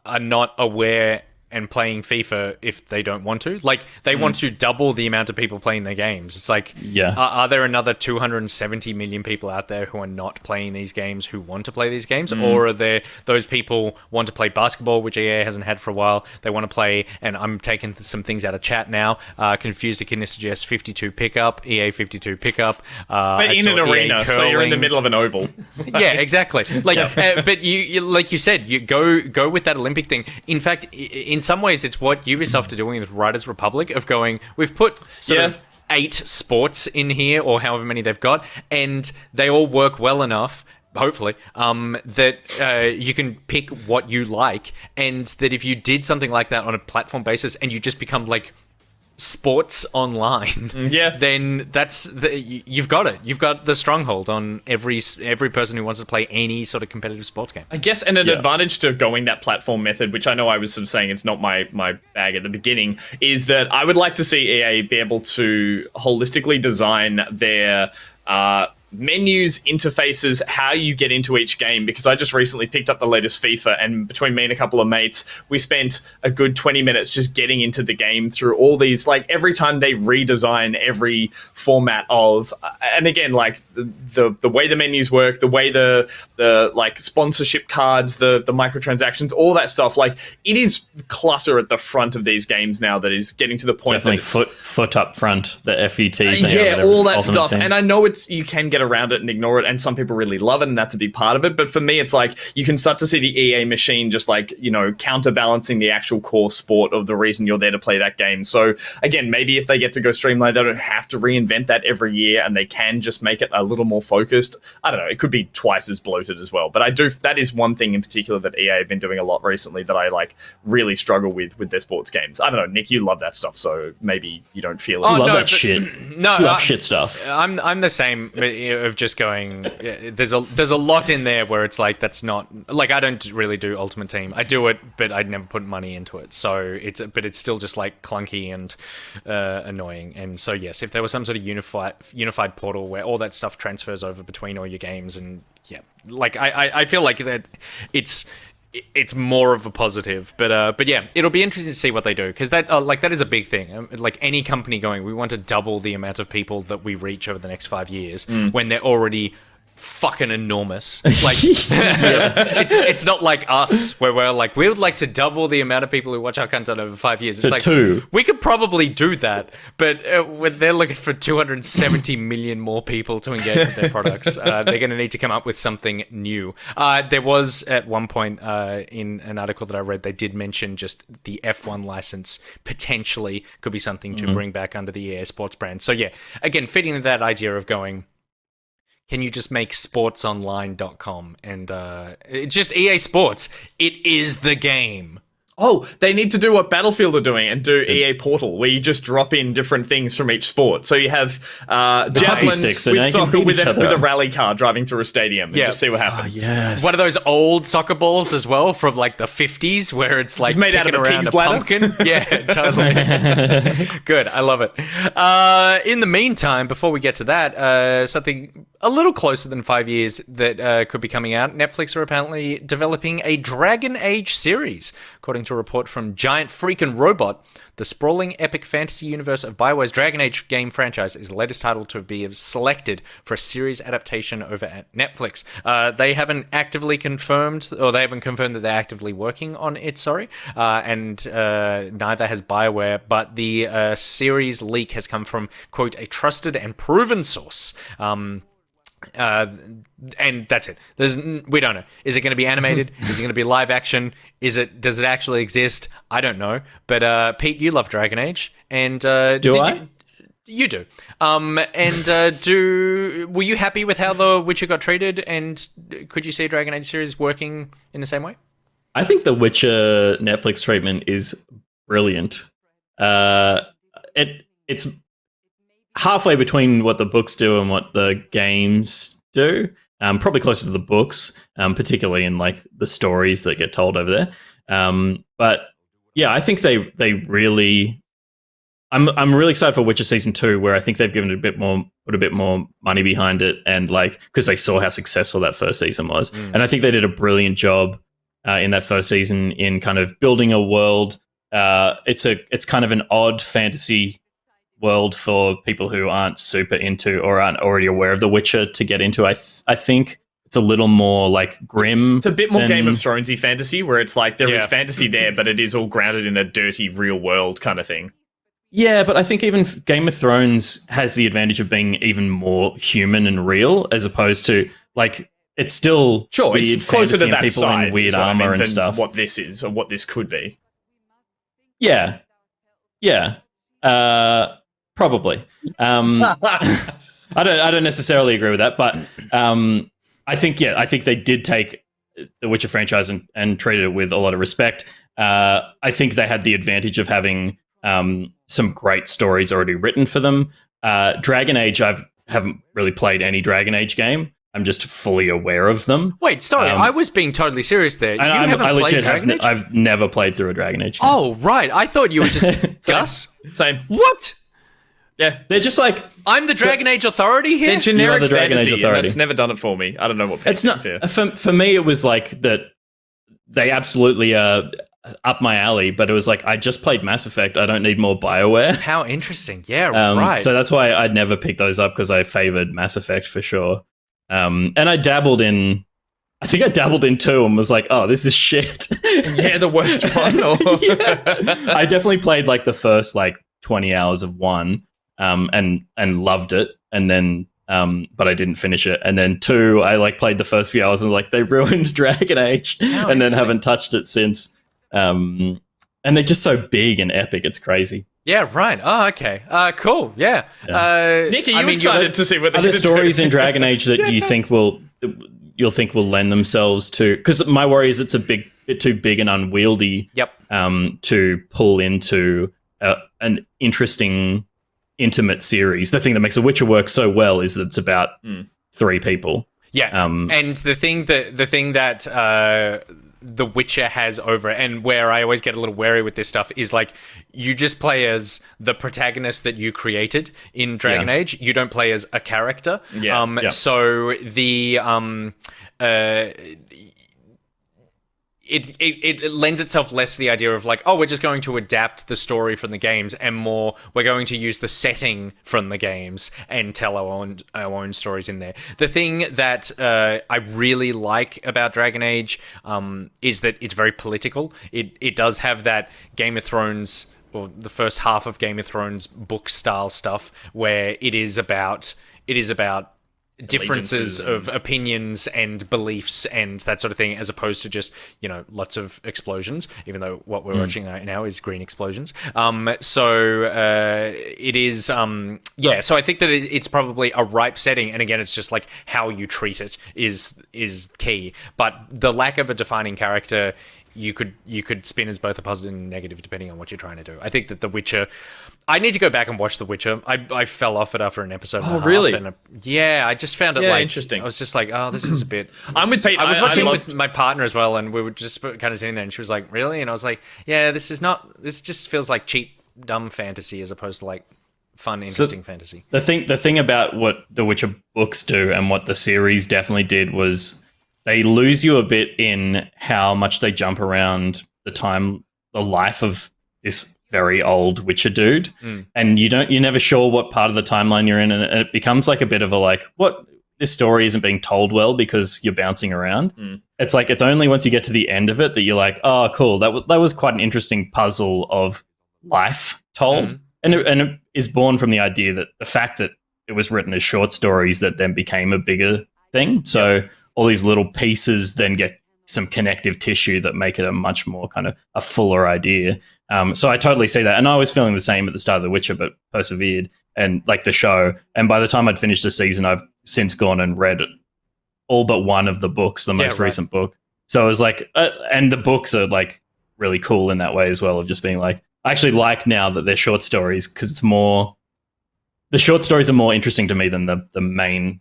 are not aware and playing FIFA if they don't want to. Like, they want to double the amount of people playing their games. It's like, are there another 270 million people out there who are not playing these games who want to play these games? Or are there those people want to play basketball, which EA hasn't had for a while? They want to play, and I'm taking some things out of chat now. Confused the Kidney suggests 52 pickup, EA 52 pickup. But in an arena, so you're in the middle of an oval. Yeah, exactly. Like, but you like you said, you go with that Olympic thing. In fact, in some ways, it's what Ubisoft are doing with Riders Republic, of going, we've put sort of 8 sports in here, or however many they've got, and they all work well enough, hopefully, that you can pick what you like, and that if you did something like that on a platform basis and you just become like sports online, then you've got it. You've got the stronghold on every person who wants to play any sort of competitive sports game. I guess, and an advantage to going that platform method, which I know I was sort of saying it's not my bag at the beginning, is that I would like to see EA be able to holistically design their menus, interfaces, how you get into each game, because I just recently picked up the latest FIFA, and between me and a couple of mates, we spent a good 20 minutes just getting into the game through all these, like, every time they redesign every format of, and again, like the way the menus work, the way the like sponsorship cards, the microtransactions, all that stuff, like, it is clutter at the front of these games now that is getting to the point definitely that foot up front, the FET thing, yeah, all that stuff. Team. And I know you can get around it and ignore it, and some people really love it, and that's a big part of it. But for me, it's like you can start to see the EA machine just like, you know, counterbalancing the actual core sport of the reason you're there to play that game. So again, maybe if they get to go streamline, they don't have to reinvent that every year, and they can just make it a little more focused. I don't know, it could be twice as bloated as well. But that is one thing in particular that EA have been doing a lot recently that I like really struggle with their sports games. I don't know, Nick, you love that stuff, so maybe you don't feel it. You love that shit. No, you love shit stuff. I'm the same of just going. There's a lot in there where it's like that's not like I don't really do Ultimate Team. I do it, but I'd never put money into it. So it's still just like clunky and annoying. And so yes, if there was some sort of unified portal where all that stuff transfers over between all your games, and yeah, like I feel like that it's more of a positive, but yeah, it'll be interesting to see what they do, because that that is a big thing. Like any company going, we want to double the amount of people that we reach over the next 5 years when they're already fucking enormous. Like it's not like us where we're like, we would like to double the amount of people who watch our content over 5 years. It's like 2. We could probably do that, but when they're looking for 270 million more people to engage with their products, they're going to need to come up with something new. There was at one point in an article that I read, they did mention just the F1 license potentially could be something to bring back under the EA Sports brand. So yeah, again, fitting into that idea of going, can you just make sportsonline.com and it's just EA Sports? It is the game. Oh, they need to do what Battlefield are doing and do EA Portal, where you just drop in different things from each sport. So you have javelin sticks, with soccer with a rally car driving through a stadium and just see what happens. Oh, yes. One of those old soccer balls as well from like the 50s where it's like It's made out of a kicking pig's around bladder? pumpkin. Yeah, totally. Good, I love it. In the meantime, before we get to that, something a little closer than 5 years that could be coming out. Netflix are apparently developing a Dragon Age series. According to a report from Giant Freakin' Robot, the sprawling epic fantasy universe of BioWare's Dragon Age game franchise is the latest title to be selected for a series adaptation over at Netflix. They haven't actively confirmed, or they haven't confirmed that they're actively working on it, and neither has BioWare, but the series leak has come from, quote, a trusted and proven source. And that's it. We don't know. Is it going to be animated? Is it going to be live action? Does it actually exist? I don't know. But Pete, you love Dragon Age, and you do. Were you happy with how The Witcher got treated? And could you see a Dragon Age series working in the same way? I think the Witcher Netflix treatment is brilliant. It's halfway between what the books do and what the games do. Probably closer to the books, particularly in like the stories that get told over there. But yeah, I think they really. I'm really excited for Witcher Season 2, where I think they've given it put a bit more money behind it, and like because they saw how successful that first season was, and I think they did a brilliant job in that first season in kind of building a world. It's kind of an odd fantasy world for people who aren't super into or aren't already aware of The Witcher to get into. I think it's a little more like grim. It's a bit more Game of Thronesy fantasy, where it's like there is fantasy there, but it is all grounded in a dirty real world kind of thing. Yeah, but I think even Game of Thrones has the advantage of being even more human and real, as opposed to like it's still weird, it's closer to that people side in weird armor and stuff. What this is or what this could be. Yeah. Probably. I don't necessarily agree with that, but I think they did take the Witcher franchise and treated it with a lot of respect. I think they had the advantage of having some great stories already written for them. Dragon Age, I haven't really played any Dragon Age game. I'm just fully aware of them. Wait, sorry, I was being totally serious there. I've never played through a Dragon Age game. Oh, right. I thought you were just Gus. Same. What? Yeah, they're just like I'm the Dragon Age Authority here. They're generic the Dragon fantasy, Age Authority. And that's never done it for me. I don't know what. It's not for me. It was like that. They absolutely up my alley, but it was like I just played Mass Effect. I don't need more BioWare. How interesting. Yeah, right. So that's why I'd never pick those up, because I favored Mass Effect for sure. And I dabbled in 2 and was like, oh, this is shit. Yeah, the worst one. Yeah. I definitely played like the first like 20 hours of 1, and loved it, and then but I didn't finish it. And then 2, I like played the first few hours and like they ruined Dragon Age, and then haven't touched it since. And they're just so big and epic. It's crazy. Yeah, right. Oh, okay. Cool. Yeah. Nick, are you excited to see what they're other going to stories do? in Dragon Age that you'll think will lend themselves to? Because my worry is it's a bit too big and unwieldy. Yep. To pull into an interesting, intimate series. The thing that makes The Witcher work so well is that it's about 3 people. Yeah, and the thing that The Witcher has over it, and where I always get a little wary with this stuff, is like you just play as the protagonist that you created in Dragon Age. You don't play as a character. So the It lends itself less to the idea of like, oh, we're just going to adapt the story from the games, and more we're going to use the setting from the games and tell our own stories in there. The thing that I really like about Dragon Age is that it's very political. It does have that Game of Thrones, or the first half of Game of Thrones book style stuff, where it is about differences of opinions and beliefs and that sort of thing, as opposed to just, lots of explosions, even though what we're watching right now is green explosions. It is, so I think that it's probably a ripe setting, and again, it's just like how you treat it is key. But the lack of a defining character, you could spin as both a positive and negative depending on what you're trying to do. I think that The Witcher, I need to go back and watch The Witcher. I fell off it after an episode. Oh, really? I just found it interesting. I was just like, oh, this is a bit. I'm with Pete. I was watching with my partner as well, and we were just kind of sitting there, and she was like, really? And I was like, yeah, this just feels like cheap, dumb fantasy as opposed to like fun, interesting fantasy. The thing about what The Witcher books do and what the series definitely did was they lose you a bit in how much they jump around the life of this very old Witcher dude, and you're never sure what part of the timeline you're in, and it becomes like a bit of a like, what, this story isn't being told well because you're bouncing around. It's like it's only once you get to the end of it that you're like, oh, cool, that was quite an interesting puzzle of life told, and it is born from the idea that the fact that it was written as short stories that then became a bigger thing. So all these little pieces then get some connective tissue that make it a much more kind of a fuller idea. So I totally see that. And I was feeling the same at the start of The Witcher, but persevered and like the show. And by the time I'd finished the season, I've since gone and read all but one of the books, the most recent book. So I was like, and the books are like really cool in that way as well, of just being like, I actually like now that they're short stories, because it's more, the short stories are more interesting to me than the main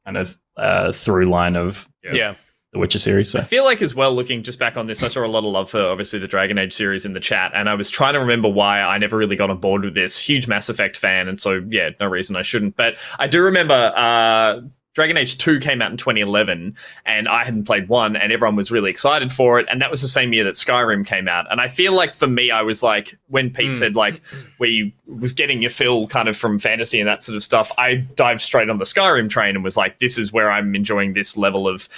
kind of through line of the Witcher series. So. I feel like as well, looking just back on this, I saw a lot of love for obviously the Dragon Age series in the chat, and I was trying to remember why I never really got on board with this. Huge Mass Effect fan, and so no reason I shouldn't. But I do remember Dragon Age 2 came out in 2011, and I hadn't played 1, and everyone was really excited for it, and that was the same year that Skyrim came out. And I feel like for me, I was like, when Pete said like where you was getting your fill kind of from fantasy and that sort of stuff, I dived straight on the Skyrim train and was like, this is where I'm enjoying this level of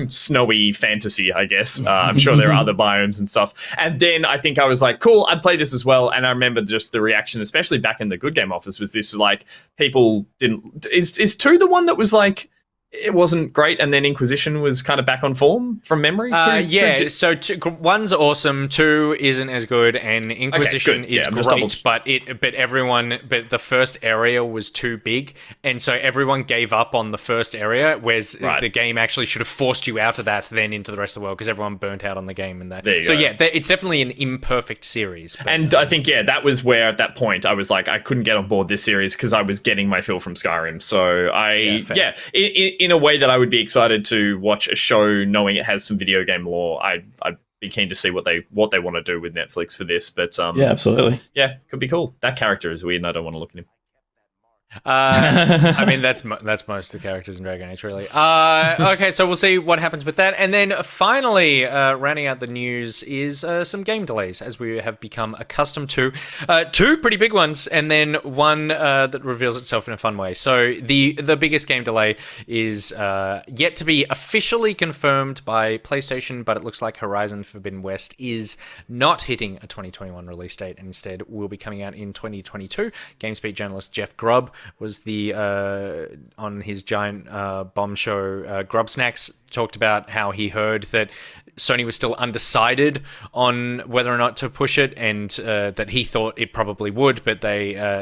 snowy fantasy, I guess. I'm sure there are other biomes and stuff. And then I think I was like, cool, I'd play this as well. And I remember just the reaction, especially back in the Good Game office, was this like, people didn't... Is 2 the one that was like, it wasn't great, and then Inquisition was kind of back on form from memory? So 1's awesome, 2 isn't as good, and Inquisition is great, but the first area was too big, and so everyone gave up on the first area, whereas the game actually should have forced you out of that, then into the rest of the world, because everyone burnt out on the game and that. It's definitely an imperfect series. But, and I think, that was where at that point I was like, I couldn't get on board this series because I was getting my fill from Skyrim. So in a way that I would be excited to watch a show knowing it has some video game lore. I'd be keen to see what they want to do with Netflix for this. But absolutely. Yeah, could be cool. That character is weird and I don't want to look at him. I mean, that's most of the characters in Dragon Age, really. Okay, so we'll see what happens with that. And then finally, rounding out the news is some game delays, as we have become accustomed to. 2 pretty big ones, and then one that reveals itself in a fun way. So the biggest game delay is yet to be officially confirmed by PlayStation, but it looks like Horizon Forbidden West is not hitting a 2021 release date, and instead will be coming out in 2022. GameSpeak journalist Jeff Grubb was on his giant bomb show Grub Snacks, talked about how he heard that Sony was still undecided on whether or not to push it, and that he thought it probably would, but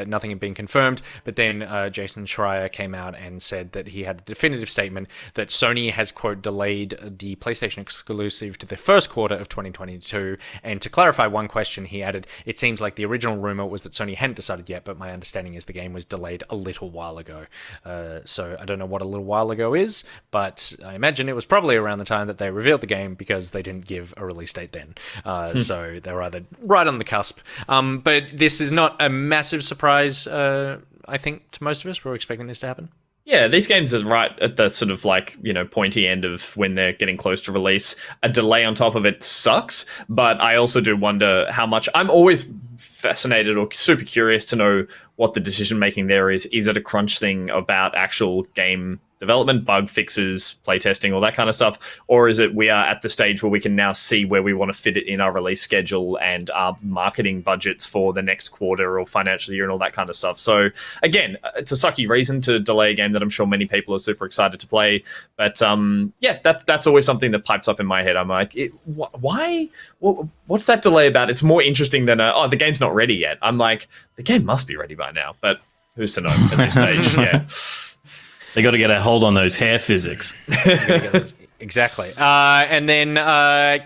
nothing had been confirmed. But then Jason Schreier came out and said that he had a definitive statement that Sony has, quote, delayed the PlayStation exclusive to the first quarter of 2022. And to clarify one question, he added, it seems like the original rumor was that Sony hadn't decided yet, but my understanding is the game was delayed a little while ago. So I don't know what a little while ago is, but I imagine it was probably around the time that they revealed the game, because they didn't give a release date then. So they were either right on the cusp. But this is not a massive surprise, I think, to most of us. We're expecting this to happen. Yeah, these games are right at the sort of like, pointy end of when they're getting close to release. A delay on top of it sucks, but I also do wonder how much... I'm always fascinated or super curious to know what the decision making there is. Is it a crunch thing about actual game development, bug fixes, playtesting, all that kind of stuff? Or is it we are at the stage where we can now see where we want to fit it in our release schedule and our marketing budgets for the next quarter or financial year and all that kind of stuff? So again, it's a sucky reason to delay a game that I'm sure many people are super excited to play. But that's always something that pipes up in my head. I'm like, why? What's that delay about? It's more interesting than, the game's not ready yet. I'm like, the game must be ready by now, but who's to know at this stage? Yeah. They got to get a hold on those hair physics. Exactly. And then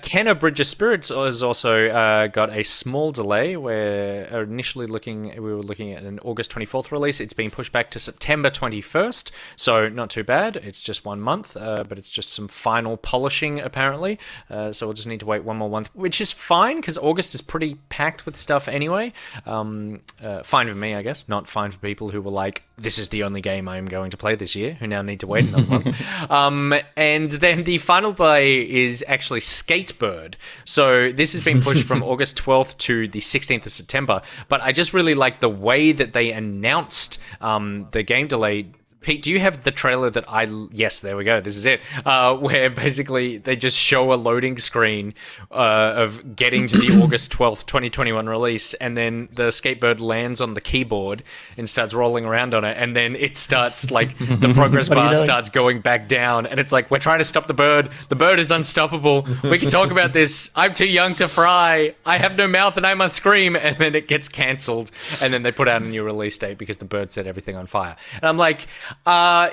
Kenna Bridge of Spirits has also got a small delay. We're initially we were looking at an August 24th release. It's been pushed back to September 21st, so not too bad. It's just 1 month, but it's just some final polishing, apparently. So we'll just need to wait one more month, which is fine, because August is pretty packed with stuff anyway. Fine for me, I guess. Not fine for people who were like, this is the only game I'm going to play this year, who now need to wait another month. And then the final play is actually Skatebird. So this has been pushed from August 12th to the 16th of September. But I just really like the way that they announced the game delay. Pete, do you have the trailer that Yes, there we go. This is it. Where basically they just show a loading screen of getting to the August 12th, 2021 release, and then the Skatebird lands on the keyboard and starts rolling around on it, and then it starts, like, the progress bar starts going back down, and it's like, we're trying to stop the bird. The bird is unstoppable. We can talk about this. I'm too young to fry. I have no mouth and I must scream. And then it gets cancelled, and then they put out a new release date because the bird set everything on fire. And I'm like...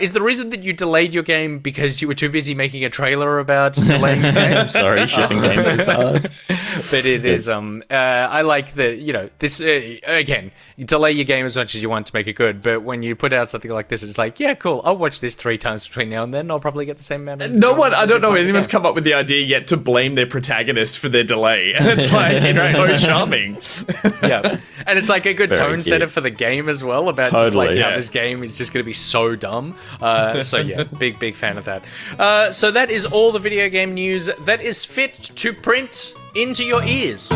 is the reason that you delayed your game because you were too busy making a trailer about delaying your game? Sorry, shipping games is hard. But it is, I like that, this, again, you delay your game as much as you want to make it good, but when you put out something like this, it's like, yeah, cool, I'll watch this 3 times between now and then, I'll probably get the same amount of... I don't know anyone's come up with the idea yet to blame their protagonist for their delay, and it's like, it's so charming. Yeah, and it's like a good tone setter for the game as well, about just like how this game is just going to be so dumb. So yeah, big fan of that. So that is all the video game news that is fit to print into your ears.